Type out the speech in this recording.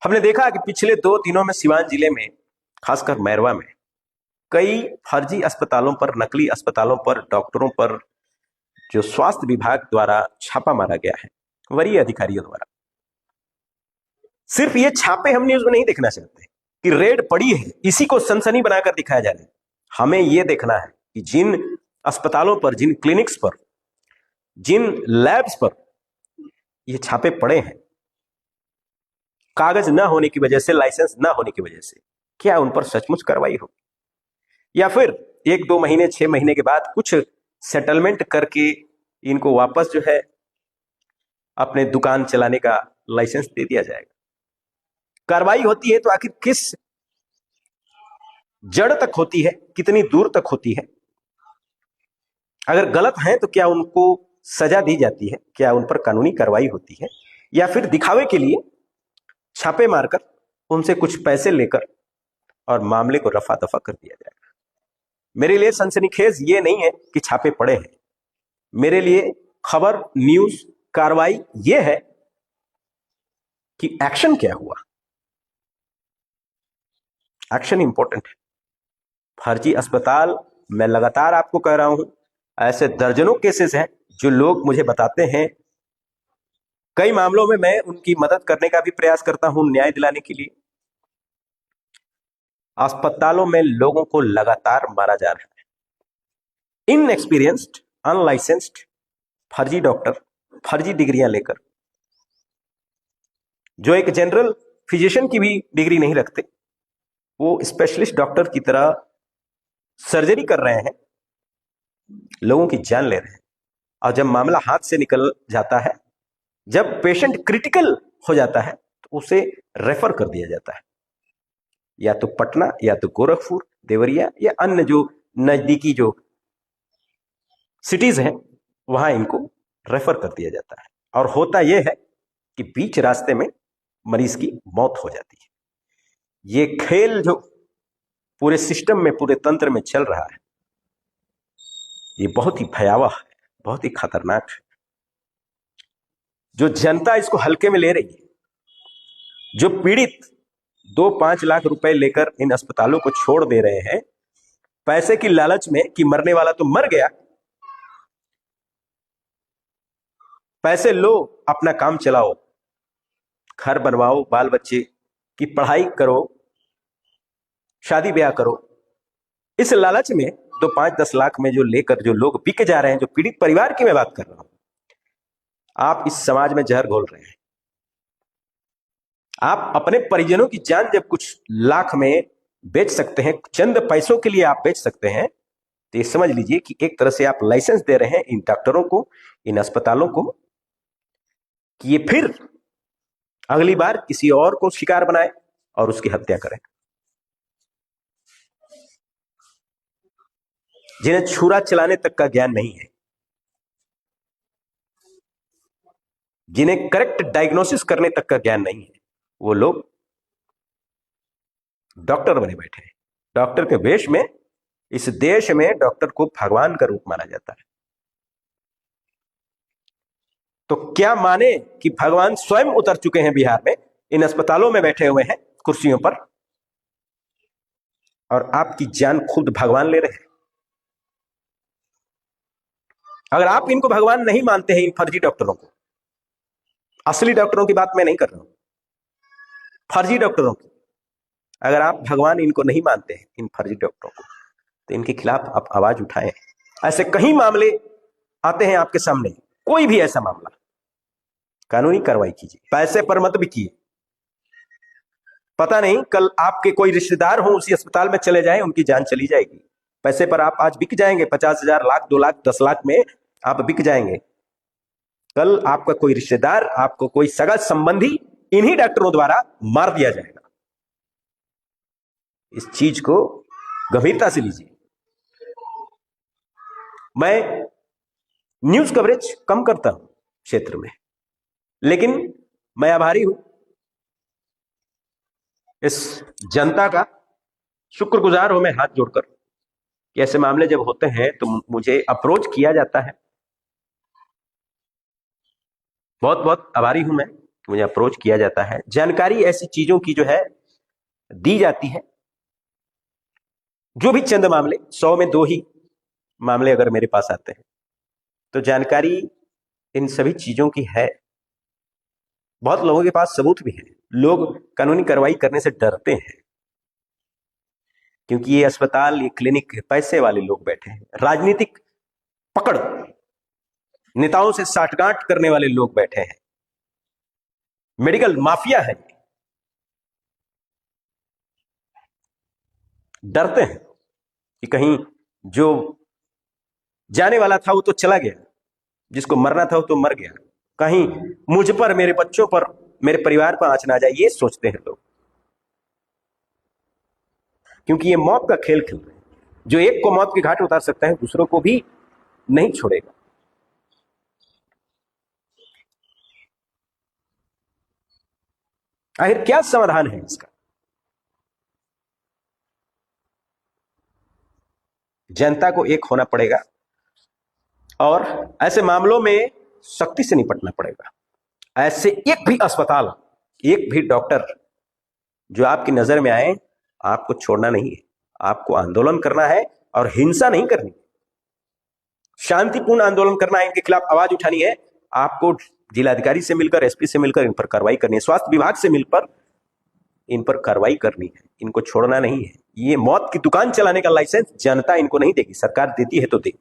हमने देखा कि पिछले 2 दिनों में सिवान जिले में, खासकर मैरवा में, कई फर्जी अस्पतालों पर, नकली अस्पतालों पर, डॉक्टरों पर जो स्वास्थ्य विभाग द्वारा छापा मारा गया है वरीय अधिकारियों द्वारा। सिर्फ ये छापे हम न्यूज में नहीं देखना चाहते कि रेड पड़ी है इसी को सनसनी बनाकर दिखाया जा रहा है। हमें यह देखना है कि जिन अस्पतालों पर, जिन क्लिनिक्स पर, जिन लैब्स पर ये छापे पड़े हैं, कागज ना होने की वजह से, लाइसेंस ना होने की वजह से, क्या उन पर सचमुच कार्रवाई होगी या फिर 1-2 महीने, 6 महीने के बाद कुछ सेटलमेंट करके इनको वापस जो है अपने दुकान चलाने का लाइसेंस दे दिया जाएगा। कार्रवाई होती है तो आखिर किस जड़ तक होती है, कितनी दूर तक होती है? अगर गलत है तो क्या उनको सजा दी जाती है, क्या उन पर कानूनी कार्रवाई होती है, या फिर दिखावे के लिए छापे मारकर उनसे कुछ पैसे लेकर और मामले को रफा दफा कर दिया जाएगा? मेरे लिए सनसनीखेज ये नहीं है कि छापे पड़े हैं, मेरे लिए खबर, न्यूज, कार्रवाई ये है कि एक्शन क्या हुआ। एक्शन इंपॉर्टेंट है। फर्जी अस्पताल, मैं लगातार आपको कह रहा हूं, ऐसे दर्जनों केसेस हैं जो लोग मुझे बताते हैं। कई मामलों में मैं उनकी मदद करने का भी प्रयास करता हूं, न्याय दिलाने के लिए। अस्पतालों में लोगों को लगातार मारा जा रहा है। इनएक्सपीरियंस्ड, अनलाइसेंस्ड फर्जी डॉक्टर, फर्जी डिग्रियां लेकर, जो एक जनरल फिजिशियन की भी डिग्री नहीं रखते, वो स्पेशलिस्ट डॉक्टर की तरह सर्जरी कर रहे हैं, लोगों की जान ले रहे हैं। और जब मामला हाथ से निकल जाता है, जब पेशेंट क्रिटिकल हो जाता है, तो उसे रेफर कर दिया जाता है, या तो पटना, या तो गोरखपुर, देवरिया, या अन्य जो नजदीकी जो सिटीज हैं वहां इनको रेफर कर दिया जाता है। और होता यह है कि बीच रास्ते में मरीज की मौत हो जाती है। ये खेल जो पूरे सिस्टम में, पूरे तंत्र में चल रहा है, ये बहुत ही भयावह है, बहुत ही खतरनाक है। जो जनता इसको हल्के में ले रही है, जो पीड़ित 2-5 लाख रुपए लेकर इन अस्पतालों को छोड़ दे रहे हैं पैसे की लालच में कि मरने वाला तो मर गया, पैसे लो, अपना काम चलाओ, घर बनवाओ, बाल बच्चे की पढ़ाई करो, शादी ब्याह करो। इस लालच में 2-5-10 लाख में जो लेकर जो लोग बिक जा रहे हैं, जो पीड़ित परिवार की मैं बात कर रहा हूं, आप इस समाज में जहर घोल रहे हैं। आप अपने परिजनों की जान जब कुछ लाख में बेच सकते हैं, चंद पैसों के लिए आप बेच सकते हैं, तो ये समझ लीजिए कि एक तरह से आप लाइसेंस दे रहे हैं इन डॉक्टरों को, इन अस्पतालों को, कि ये फिर अगली बार किसी और को शिकार बनाए और उसकी हत्या करें। जिन्हें छुरा चलाने तक का ज्ञान नहीं है, जिन्हें करेक्ट डायग्नोसिस करने तक का ज्ञान नहीं है, वो लोग डॉक्टर बने बैठे हैं। डॉक्टर के वेश में इस देश में डॉक्टर को भगवान का रूप माना जाता है। तो क्या माने कि भगवान स्वयं उतर चुके हैं बिहार में, इन अस्पतालों में बैठे हुए हैं कुर्सियों पर, और आपकी जान खुद भगवान ले रहे हैं। अगर आप इनको भगवान नहीं मानते हैं, इन फर्जी डॉक्टरों को, असली डॉक्टरों की बात मैं नहीं कर रहा हूं, फर्जी डॉक्टरों की, अगर आप भगवान इनको नहीं मानते हैं, इन फर्जी डॉक्टरों को, तो इनके खिलाफ आप आवाज उठाएं। ऐसे कई मामले आते हैं आपके सामने, कोई भी ऐसा मामला, कानूनी कार्रवाई कीजिए, पैसे पर मत बिकिए। पता नहीं कल आपके कोई रिश्तेदार हो उसी अस्पताल में चले जाएं, उनकी जान चली जाएगी। पैसे पर आप आज बिक जाएंगे, 50,000, लाख, 2 लाख, 10 लाख में आप बिक जाएंगे। कल आपका कोई रिश्तेदार, आपको कोई सगा संबंधी इन्हीं डॉक्टरों द्वारा मार दिया जाएगा। इस चीज को गंभीरता से लीजिए। मैं न्यूज कवरेज कम करता हूं क्षेत्र में, लेकिन मैं आभारी हूं इस जनता का, शुक्रगुजार हूं मैं हाथ जोड़कर कि ऐसे मामले जब होते हैं तो मुझे अप्रोच किया जाता है। बहुत बहुत आभारी हूं मैं मुझे अप्रोच किया जाता है, जानकारी ऐसी चीजों की जो है दी जाती है, जो भी चंद मामले, 100 में 2 ही मामले अगर मेरे पास आते हैं, तो जानकारी इन सभी चीजों की है। बहुत लोगों के पास सबूत भी है, लोग कानूनी कार्रवाई करने से डरते हैं, क्योंकि ये अस्पताल, ये क्लिनिक, पैसे वाले लोग बैठे हैं, राजनीतिक पकड़, नेताओं से साठगांठ करने वाले लोग बैठे हैं, मेडिकल माफिया है, डरते हैं कि कहीं जो जाने वाला था वो तो चला गया, जिसको मरना था वो तो मर गया, कहीं मुझ पर, मेरे बच्चों पर, मेरे परिवार पर आंच ना आ जाए, ये सोचते हैं लोग, क्योंकि ये मौत का खेल खेल रहे हैं। जो एक को मौत के घाट उतार सकता है, दूसरों को भी नहीं छोड़ेगा। आखिर क्या समाधान है इसका? जनता को एक होना पड़ेगा और ऐसे मामलों में सख्ती से निपटना पड़ेगा। ऐसे एक भी अस्पताल, एक भी डॉक्टर जो आपकी नजर में आए, आपको छोड़ना नहीं है। आपको आंदोलन करना है और हिंसा नहीं करनी, शांतिपूर्ण आंदोलन करना है, इनके खिलाफ आवाज उठानी है। आपको जिलाधिकारी से मिलकर, एसपी से मिलकर इन पर कार्रवाई करनी है, स्वास्थ्य विभाग से मिलकर इन पर कार्रवाई करनी है, इनको छोड़ना नहीं है। ये मौत की दुकान चलाने का लाइसेंस जनता इनको नहीं देगी, सरकार देती है तो दे।